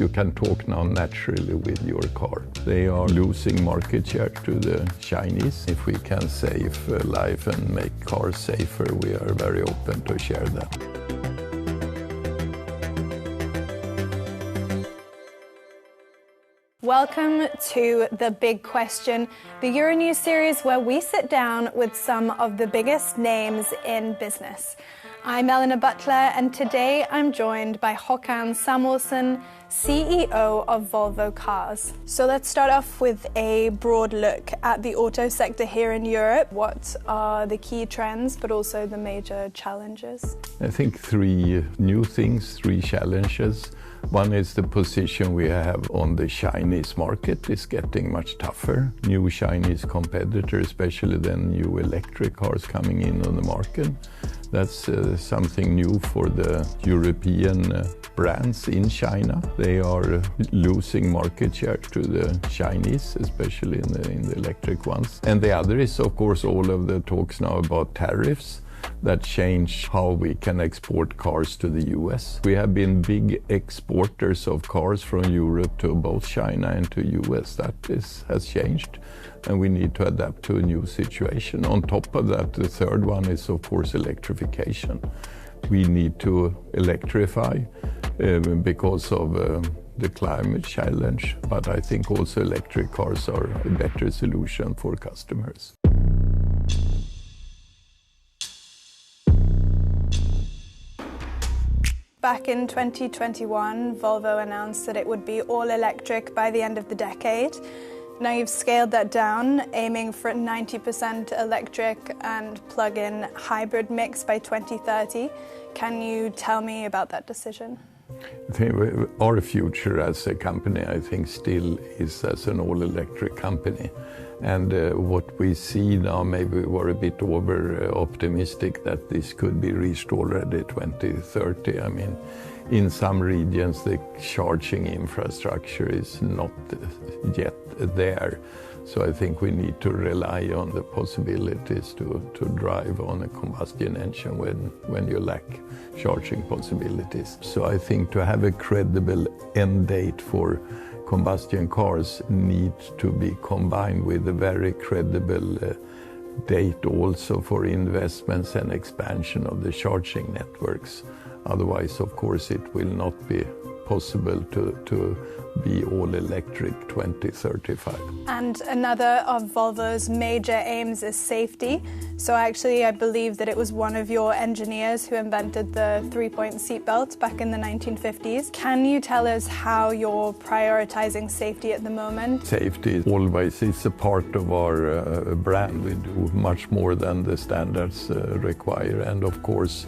You can talk now naturally with your car. They are losing market share to the Chinese. If we can save life and make cars safer, we are very open to share that. Welcome to The Big Question, the Euronews series where we sit down with some of the biggest names in business. I'm Eleanor Butler, and today I'm joined by Håkan Samuelsson, CEO of Volvo Cars. So let's start off with a broad look at the auto sector here in Europe. What are the key trends, but also the major challenges? I think three new things, three challenges. One is the position we have on the Chinese market is getting much tougher. New Chinese competitors, especially then new electric cars coming in on the market. That's something new for the European brands in China. They are losing market share to the Chinese, especially in the electric ones. And the other is, of course, all of the talks now about tariffs that change how we can export cars to the US. We have been big exporters of cars from Europe to both China and to US. That has changed, and we need to adapt to a new situation. On top of that, the third one is, of course, electrification. We need to electrify because of the climate challenge, but I think also electric cars are a better solution for customers. Back in 2021, Volvo announced that it would be all electric by the end of the decade. Now you've scaled that down, aiming for a 90% electric and plug-in hybrid mix by 2030. Can you tell me about that decision? Our future as a company, I think, still is as an all-electric company. And what we see now, maybe we were a bit over-optimistic that this could be reached already 2030. I mean, in some regions, the charging infrastructure is not yet there. So I think we need to rely on the possibilities to drive on a combustion engine when you lack charging possibilities. So I think to have a credible end date for combustion cars need to be combined with a very credible date also for investments and expansion of the charging networks. Otherwise, of course, it will not be possible to be all electric 2035. And another of Volvo's major aims is safety. So actually, I believe that it was one of your engineers who invented the three-point seatbelt back in the 1950s. Can you tell us how you're prioritizing safety at the moment? Safety always is a part of our brand. We do much more than the standards require. And of course,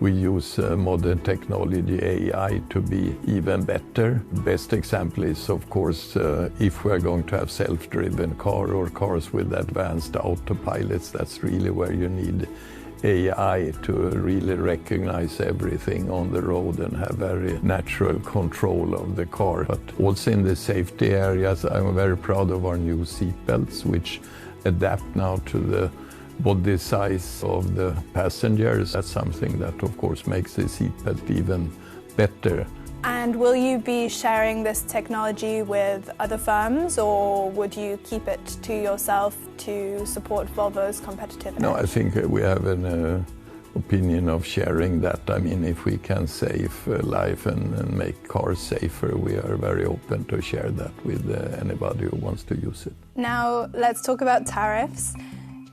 we use modern technology, AI, to be even better. Best example is, of course, if we're going to have self-driven car or cars with advanced autopilots, that's really where you need AI to really recognize everything on the road and have very natural control of the car. But also in the safety areas, I'm very proud of our new seatbelts, which adapt now to the body size of the passengers. That's something that, of course, makes the seatbelt even better. And will you be sharing this technology with other firms, or would you keep it to yourself to support Volvo's competitiveness? No, I think we have an opinion of sharing that. I mean, if we can save life and make cars safer, we are very open to share that with anybody who wants to use it. Now, let's talk about tariffs.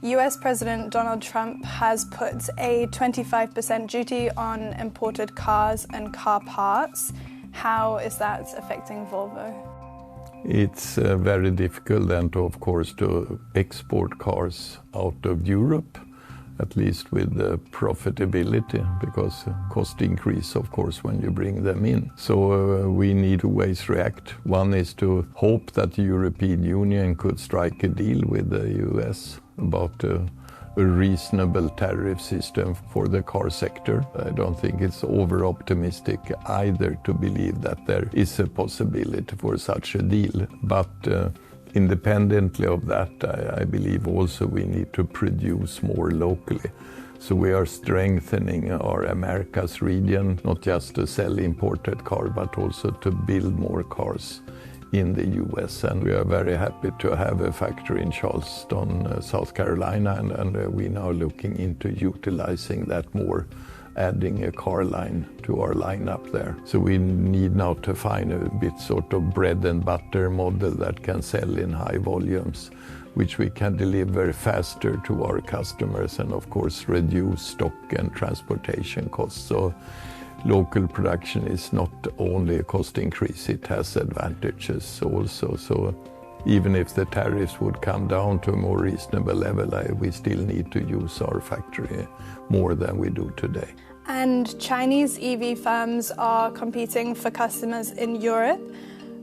US President Donald Trump has put a 25% duty on imported cars and car parts. How is that affecting Volvo? It's very difficult then, of course, to export cars out of Europe, at least with the profitability, because cost increase, of course, when you bring them in. So we need two ways to react. One is to hope that the European Union could strike a deal with the US about a reasonable tariff system for the car sector. I don't think it's over-optimistic either to believe that there is a possibility for such a deal. But independently of that, I believe also we need to produce more locally. So we are strengthening our Americas region, not just to sell imported cars, but also to build more cars in the US. And we are very happy to have a factory in Charleston, South Carolina, and we're now looking into utilizing that more, adding a car line to our lineup there. So we need now to find a bit sort of bread and butter model that can sell in high volumes, which we can deliver faster to our customers and of course reduce stock and transportation costs. So local production is not only a cost increase, it has advantages also. So even if the tariffs would come down to a more reasonable level, we still need to use our factory more than we do today. And Chinese EV firms are competing for customers in Europe,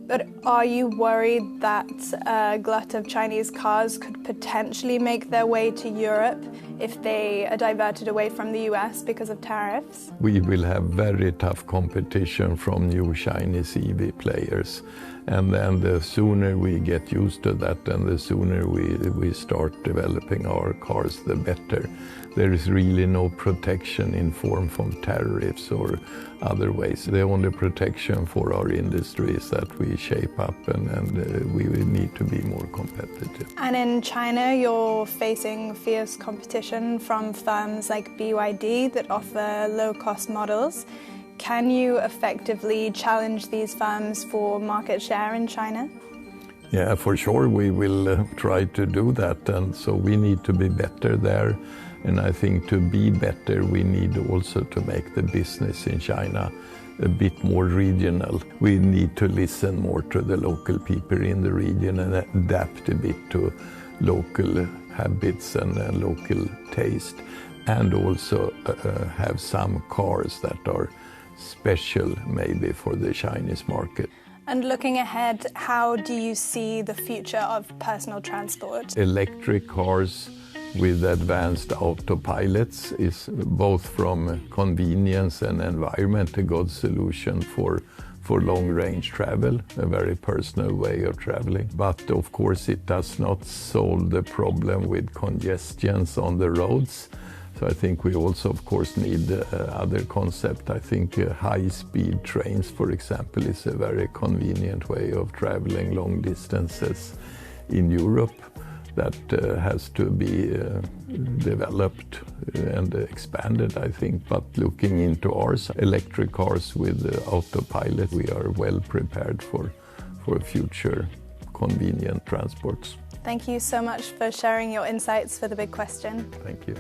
but are you worried that a glut of Chinese cars could potentially make their way to Europe if they are diverted away from the US because of tariffs? We will have very tough competition from new Chinese EV players. And then the sooner we get used to that and the sooner we start developing our cars, the better. There is really no protection in form from tariffs or other ways. The only protection for our industry is that we shape up and we need to be more competitive. And in China, you're facing fierce competition from firms like BYD that offer low-cost models. Can you effectively challenge these firms for market share in China? Yeah, for sure we will try to do that, and so we need to be better there. And I think to be better, we need also to make the business in China a bit more regional. We need to listen more to the local people in the region and adapt a bit to local habits and local taste, and also have some cars that are special maybe for the Chinese market. And looking ahead, how do you see the future of personal transport? Electric cars with advanced autopilots is both from convenience and environment a good solution for long-range travel, a very personal way of traveling. But of course it does not solve the problem with congestions on the roads. So I think we also, of course, need other concept. I think high-speed trains, for example, is a very convenient way of traveling long distances in Europe that has to be developed and expanded, I think. But looking into ours, electric cars with autopilot, we are well prepared for future convenient transports. Thank you so much for sharing your insights for The Big Question. Thank you.